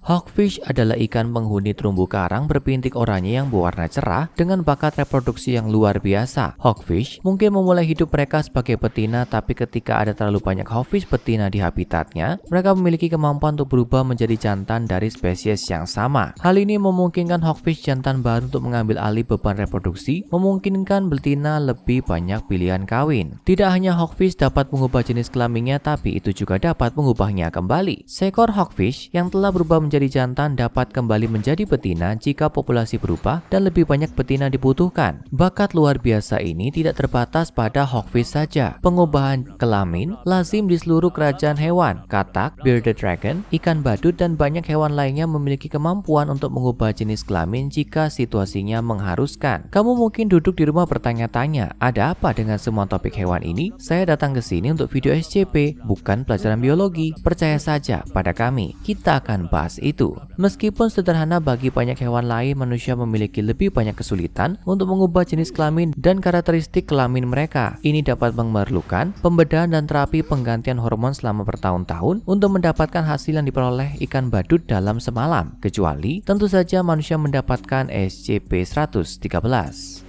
Hawkfish adalah ikan penghuni terumbu karang berpintik oranye yang berwarna cerah dengan bakat reproduksi yang luar biasa. Hawkfish mungkin memulai hidup mereka sebagai betina, tapi ketika ada terlalu banyak hawkfish betina di habitatnya, mereka memiliki kemampuan untuk berubah menjadi jantan dari spesies yang sama. Hal ini memungkinkan hawkfish jantan baru untuk mengambil alih beban reproduksi, memungkinkan betina lebih banyak pilihan kawin. Tidak hanya hawkfish dapat mengubah jenis kelaminnya, tapi itu juga dapat mengubahnya kembali. Seekor hawkfish yang telah berubah menjadi jantan dapat kembali menjadi betina jika populasi berubah dan lebih banyak betina dibutuhkan. Bakat luar biasa ini tidak terbatas pada hawkfish saja. Pengubahan kelamin lazim di seluruh kerajaan hewan. Katak, bearded dragon, ikan badut, dan banyak hewan lainnya memiliki kemampuan untuk mengubah jenis kelamin jika situasinya mengharuskan. Kamu mungkin duduk di rumah bertanya-tanya, ada apa dengan semua topik hewan ini? Saya datang ke sini untuk video SCP, bukan pelajaran biologi. Percaya saja pada kami, kita akan bahas itu. Meskipun sederhana bagi banyak hewan lain, manusia memiliki lebih banyak kesulitan untuk mengubah jenis kelamin dan karakteristik kelamin mereka. Ini dapat memerlukan pembedahan dan terapi penggantian hormon selama bertahun-tahun untuk mendapatkan hasil yang diperoleh ikan badut dalam semalam. Kecuali tentu saja manusia mendapatkan SCP-113.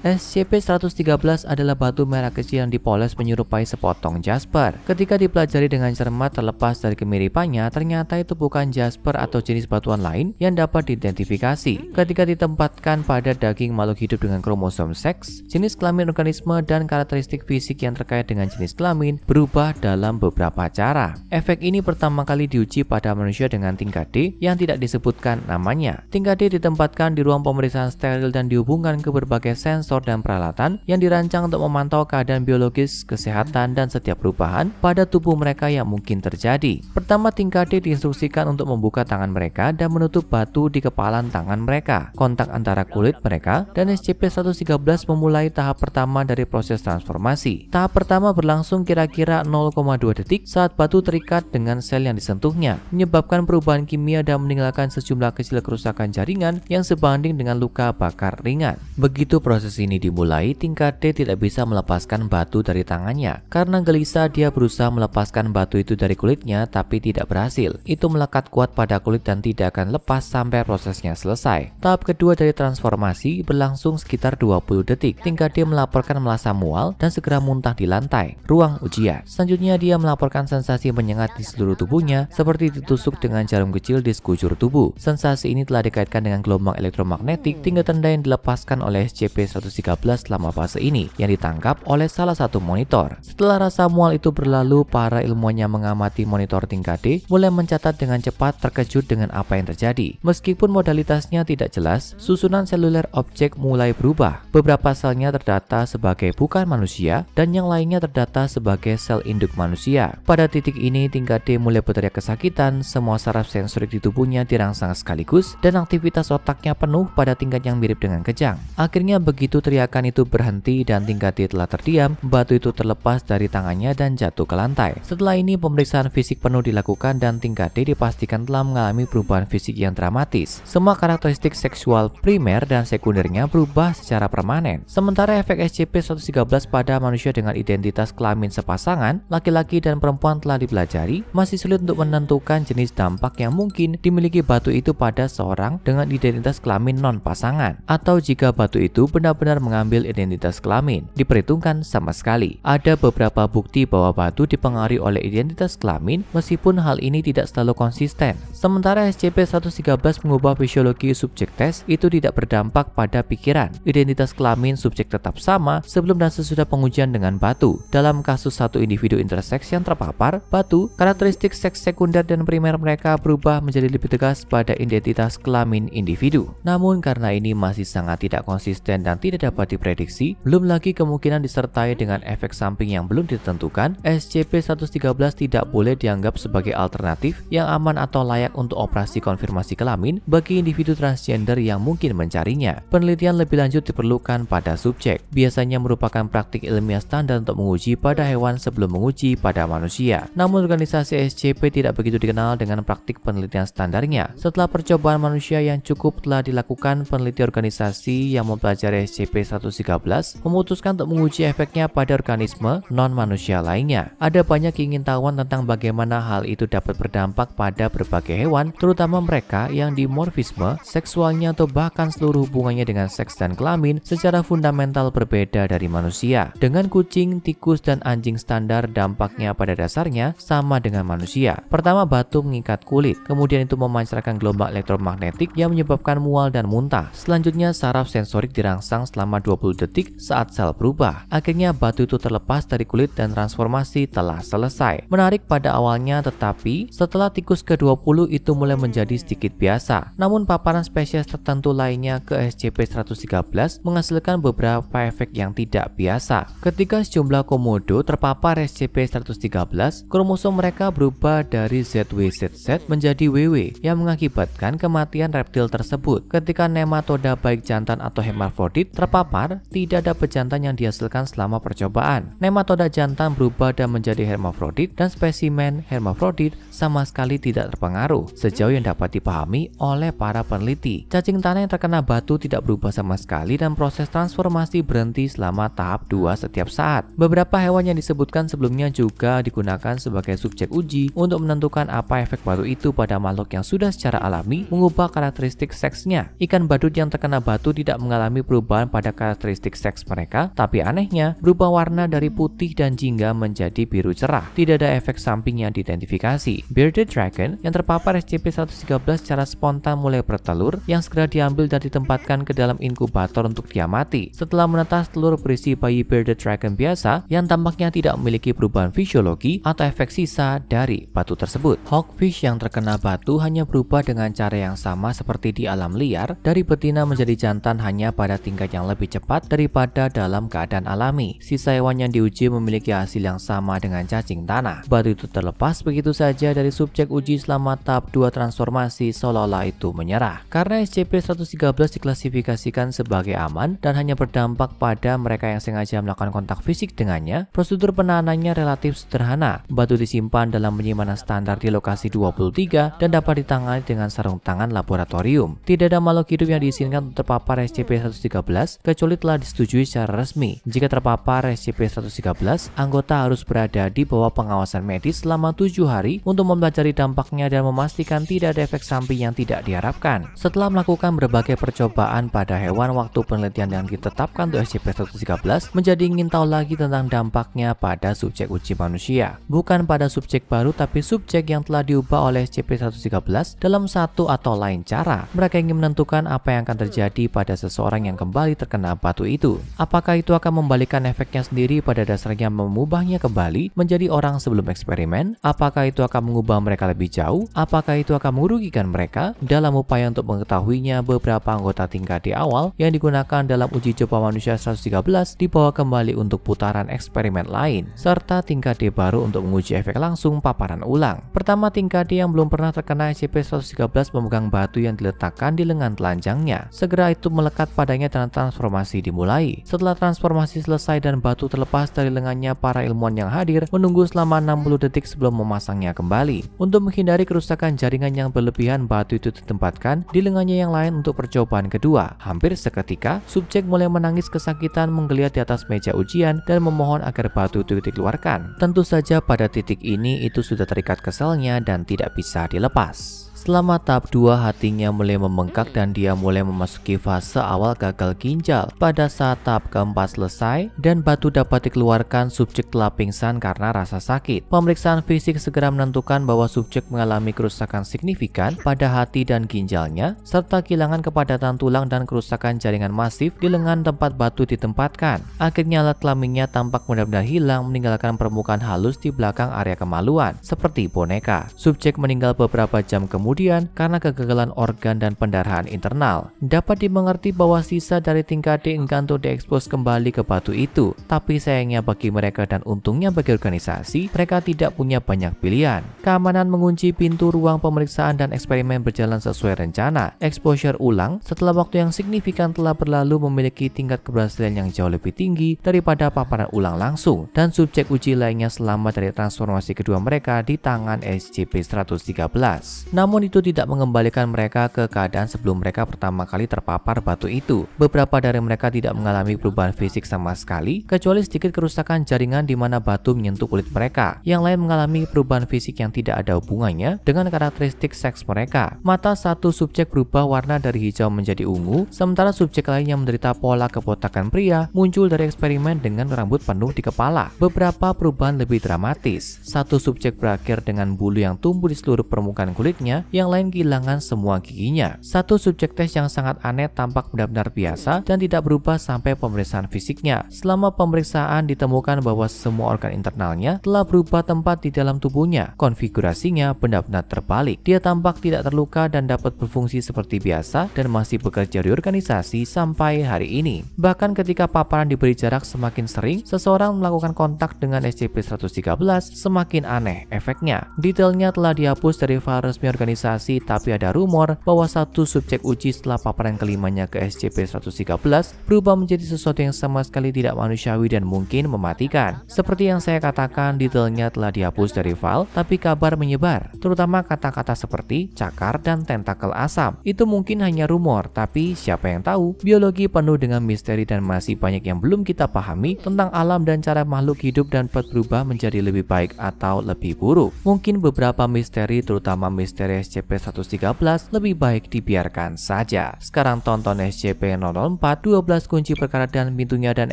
SCP-113 adalah batu merah kecil yang dipoles menyerupai sepotong jasper. Ketika dipelajari dengan cermat, terlepas dari kemiripannya, ternyata itu bukan jasper atau jenis batuan lain yang dapat diidentifikasi. Ketika ditempatkan pada daging makhluk hidup dengan kromosom seks, jenis kelamin organisme dan karakteristik fisik yang terkait dengan jenis kelamin berubah dalam beberapa cara. Efek ini pertama kali diuji pada manusia dengan tingkat D yang tidak disebutkan namanya. Tingkat D ditempatkan di ruang pemeriksaan steril dan dihubungkan ke berbagai sensor dan peralatan yang dirancang untuk memantau keadaan biologis, kesehatan, dan setiap perubahan pada tubuh mereka yang mungkin terjadi. Pertama, tingkat D diinstruksikan untuk membuka tangan mereka dan menutup batu di kepalan tangan mereka. Kontak antara kulit mereka dan SCP-113 memulai tahap pertama dari proses transformasi. Tahap pertama berlangsung kira-kira 0,2 detik saat batu terikat dengan sel yang disentuhnya, menyebabkan perubahan kimia dan meninggalkan sejumlah kecil kerusakan jaringan yang sebanding dengan luka bakar ringan. Begitu proses ini dimulai, tingkat D tidak bisa melepaskan batu dari tangannya. Karena gelisah, dia berusaha melepaskan batu itu dari kulitnya, tapi tidak berhasil. Itu melekat kuat pada kulit dan tidak akan lepas sampai prosesnya selesai. Tahap kedua dari transformasi berlangsung sekitar 20 detik. Tingkat D melaporkan merasa mual dan segera muntah di lantai ruang ujian. Selanjutnya, dia melaporkan sensasi menyengat di seluruh tubuhnya seperti ditusuk dengan jarum kecil di sekujur tubuh. Sensasi ini telah dikaitkan dengan gelombang elektromagnetik tingkat rendah yang dilepaskan oleh SCP-113 selama fase ini, yang ditangkap oleh salah satu monitor. Setelah rasa mual itu berlalu, para ilmuwan yang mengamati monitor tingkat D mulai mencatat dengan cepat, terkejut dengan apa yang terjadi. Meskipun modalitasnya tidak jelas, susunan seluler objek mulai berubah. Beberapa selnya terdata sebagai bukan manusia dan yang lainnya terdata sebagai sel induk manusia. Pada titik ini, tingkat D mulai berteriak kesakitan, semua saraf sensorik di tubuhnya dirangsang sekaligus dan aktivitas otaknya penuh pada tingkat yang mirip dengan kejang. Akhirnya begitu teriakan itu berhenti dan tingkat D telah terdiam, batu itu terlepas dari tangannya dan jatuh ke lantai. Setelah ini, pemeriksaan fisik penuh dilakukan dan tingkat D dipastikan telah mengalami perubahan fisik yang dramatis. Semua karakteristik seksual primer dan sekundernya berubah secara permanen. Sementara efek SCP-113 pada manusia dengan identitas kelamin sepasangan, laki-laki dan perempuan telah dipelajari, masih sulit untuk menentukan jenis dampak yang mungkin dimiliki batu itu pada seorang dengan identitas kelamin non-pasangan, atau jika batu itu benar-benar mengambil identitas kelamin. Diperhitungkan sama sekali. Ada beberapa bukti bahwa batu dipengaruhi oleh identitas kelamin, meskipun hal ini tidak selalu konsisten. Sementara SCP-113 mengubah fisiologi subjek tes, itu tidak berdampak pada pikiran. Identitas kelamin subjek tetap sama sebelum dan sesudah pengujian dengan batu. Dalam kasus satu individu interseks yang terpapar batu, karakteristik seks sekunder dan primer mereka berubah menjadi lebih tegas pada identitas kelamin individu. Namun karena ini masih sangat tidak konsisten dan tidak dapat diprediksi, belum lagi kemungkinan disertai dengan efek samping yang belum ditentukan, SCP-113 tidak boleh dianggap sebagai alternatif yang aman atau layak untuk operasi konfirmasi kelamin bagi individu transgender yang mungkin mencarinya. Penelitian lebih lanjut diperlukan pada subjek. Biasanya merupakan praktik ilmiah standar untuk menguji pada hewan sebelum menguji pada manusia. Namun organisasi SCP tidak begitu dikenal dengan praktik penelitian standarnya. Setelah percobaan manusia yang cukup telah dilakukan, peneliti organisasi yang mempelajari SCP-113 memutuskan untuk menguji efeknya pada organisme non-manusia lainnya. Ada banyak keingintahuan tentang bagaimana hal itu dapat berdampak pada berbagai hewan, terutama mereka yang dimorfisme seksualnya atau bahkan seluruh hubungannya dengan seks dan kelamin secara fundamental berbeda dari manusia. Dengan kucing, tikus, dan anjing standar, dampaknya pada dasarnya sama dengan manusia. Pertama, batu mengikat kulit, kemudian itu memancarkan gelombang elektromagnetik yang menyebabkan mual dan muntah. Selanjutnya, saraf sensorik dirangsang selama 20 detik saat sel berubah. Akhirnya batu itu terlepas dari kulit dan transformasi telah selesai. Menarik pada awalnya, tetapi setelah tikus ke-20 itu mulai menjadi sedikit biasa. Namun paparan spesies tertentu lainnya ke SCP-113 menghasilkan beberapa efek yang tidak biasa. Ketika sejumlah komodo terpapar SCP-113, kromosom mereka berubah dari ZWZZ menjadi WW yang mengakibatkan kematian reptil tersebut. Ketika nematoda baik jantan atau hermafrodit terpapar, tidak ada pejantan yang dihasilkan selama percobaan. Nematoda jantan berubah dan menjadi hermafrodit dan spesimen hermafrodit sama sekali tidak terpengaruh sejauh yang dapat dipahami oleh para peneliti. Cacing tanah yang terkena batu tidak berubah sama sekali dan proses transformasi berhenti selama tahap 2 setiap saat. Beberapa hewan yang disebutkan sebelumnya juga digunakan sebagai subjek uji untuk menentukan apa efek batu itu pada makhluk yang sudah secara alami mengubah karakteristik seksnya. Ikan badut yang terkena batu tidak mengalami perubahan pada karakteristik seks mereka, tapi anehnya berubah warna dari putih dan jingga menjadi biru cerah. Tidak ada efek samping yang diidentifikasi. Bearded dragon yang terpapar SCP-113 secara spontan mulai bertelur yang segera diambil dan ditempatkan ke dalam inkubator untuk dia mati. Setelah menetas, telur berisi bayi bearded dragon biasa yang tampaknya tidak memiliki perubahan fisiologi atau efek sisa dari batu tersebut. Hawkfish yang terkena batu hanya berubah dengan cara yang sama seperti di alam liar, dari betina menjadi jantan hanya pada tingkat yang lebih cepat daripada dalam keadaan alami. Sisa hewan yang diuji memiliki hasil yang sama dengan cacing tanah. Batu itu terlepas begitu saja dari subjek uji selama tahap 2 transformasi seolah-olah itu menyerah. Karena SCP-113 diklasifikasikan sebagai aman dan hanya berdampak pada mereka yang sengaja melakukan kontak fisik dengannya, prosedur penahanannya relatif sederhana. Batu disimpan dalam penyimpanan standar di lokasi 23 dan dapat ditangani dengan sarung tangan laboratorium. Tidak ada makhluk hidup yang diizinkan untuk terpapar SCP-113 kecuali telah disetujui secara resmi. Jika terpapar SCP-113, anggota harus berada di bawah pengawasan medis selama 7 hari untuk mempelajari dampaknya dan memastikan tidak ada efek samping yang tidak diharapkan. Setelah melakukan berbagai percobaan pada hewan, waktu penelitian yang ditetapkan untuk SCP-113 menjadi ingin tahu lagi tentang dampaknya pada subjek uji manusia. Bukan pada subjek baru, tapi subjek yang telah diubah oleh SCP-113 dalam satu atau lain cara. Mereka ingin menentukan apa yang akan terjadi pada seseorang yang kembali terkena batu itu. Apakah itu akan membalikan efeknya sendiri pada dasarnya mengubahnya kembali menjadi orang sebelum eksperimen? Apakah itu akan mengubah mereka lebih jauh? Apakah itu akan merugikan mereka? Dalam upaya untuk mengetahuinya, beberapa anggota tingkat di awal yang digunakan dalam uji coba manusia 113 dibawa kembali untuk putaran eksperimen lain, serta tingkat D baru untuk menguji efek langsung paparan ulang. Pertama, tingkat D yang belum pernah terkena SCP-113 memegang batu yang diletakkan di lengan telanjangnya. Segera itu melekat padanya dan transformasi dimulai. Setelah transformasi selesai dan batu terlepas dari lengannya, para ilmuwan yang hadir menunggu selama 60 detik sebelum memasangnya kembali. Untuk menghindari kerusakan jaringan yang berlebihan, batu itu ditempatkan di lengannya yang lain untuk percobaan kedua. Hampir seketika, subjek mulai menangis kesakitan, menggeliat di atas meja ujian dan memohon agar batu itu dikeluarkan. Tentu saja pada titik ini itu sudah terikat ke selnya dan tidak bisa dilepas. Selama tahap 2, hatinya mulai membengkak dan dia mulai memasuki fase awal gagal ginjal. Pada saat tahap keempat selesai dan batu dapat dikeluarkan, subjek telah pingsan karena rasa sakit. Pemeriksaan fisik segera menentukan bahwa subjek mengalami kerusakan signifikan pada hati dan ginjalnya, serta kehilangan kepadatan tulang dan kerusakan jaringan masif di lengan tempat batu ditempatkan. Akhirnya alat kelaminnya tampak benar-benar hilang, meninggalkan permukaan halus di belakang area kemaluan, seperti boneka. Subjek meninggal beberapa jam kemudian karena kegagalan organ dan pendarahan internal. Dapat dimengerti bahwa sisa dari tingkat D enggan untuk diekspos kembali ke batu itu, tapi sayangnya bagi mereka dan untungnya bagi organisasi, mereka tidak punya banyak pilihan. Keamanan mengunci pintu ruang pemeriksaan dan eksperimen berjalan sesuai rencana. Exposure ulang setelah waktu yang signifikan telah berlalu memiliki tingkat keberhasilan yang jauh lebih tinggi daripada paparan ulang langsung, dan subjek uji lainnya selamat dari transformasi kedua mereka di tangan SCP-113. Namun namun itu tidak mengembalikan mereka ke keadaan sebelum mereka pertama kali terpapar batu itu. Beberapa dari mereka tidak mengalami perubahan fisik sama sekali, kecuali sedikit kerusakan jaringan di mana batu menyentuh kulit mereka. Yang lain mengalami perubahan fisik yang tidak ada hubungannya dengan karakteristik seks mereka. Mata satu subjek berubah warna dari hijau menjadi ungu, sementara subjek lain yang menderita pola kebotakan pria muncul dari eksperimen dengan rambut penuh di kepala. Beberapa perubahan lebih dramatis. Satu subjek berakhir dengan bulu yang tumbuh di seluruh permukaan kulitnya, yang lain kehilangan semua giginya. Satu subjek tes yang sangat aneh tampak benar-benar biasa dan tidak berubah sampai pemeriksaan fisiknya. Selama pemeriksaan ditemukan bahwa semua organ internalnya telah berubah tempat di dalam tubuhnya. Konfigurasinya benar-benar terbalik. Dia tampak tidak terluka dan dapat berfungsi seperti biasa dan masih bekerja di organisasi sampai hari ini. Bahkan ketika paparan diberi jarak semakin sering, seseorang melakukan kontak dengan SCP-113, semakin aneh efeknya. Detailnya telah dihapus dari file resmi organisasi, tapi ada rumor bahwa satu subjek uji setelah paparan kelimanya ke SCP-113 berubah menjadi sesuatu yang sama sekali tidak manusiawi dan mungkin mematikan. Seperti yang saya katakan, detailnya telah dihapus dari file, tapi kabar menyebar, terutama kata-kata seperti cakar dan tentakel asap. Itu mungkin hanya rumor, tapi siapa yang tahu? Biologi penuh dengan misteri dan masih banyak yang belum kita pahami tentang alam dan cara makhluk hidup dan dapat berubah menjadi lebih baik atau lebih buruk. Mungkin beberapa misteri, terutama misteri SCP-113, lebih baik dibiarkan saja. Sekarang tonton SCP-004, 12 kunci perkara dan pintunya, dan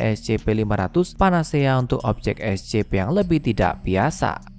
SCP-500, Panacea untuk objek SCP yang lebih tidak biasa.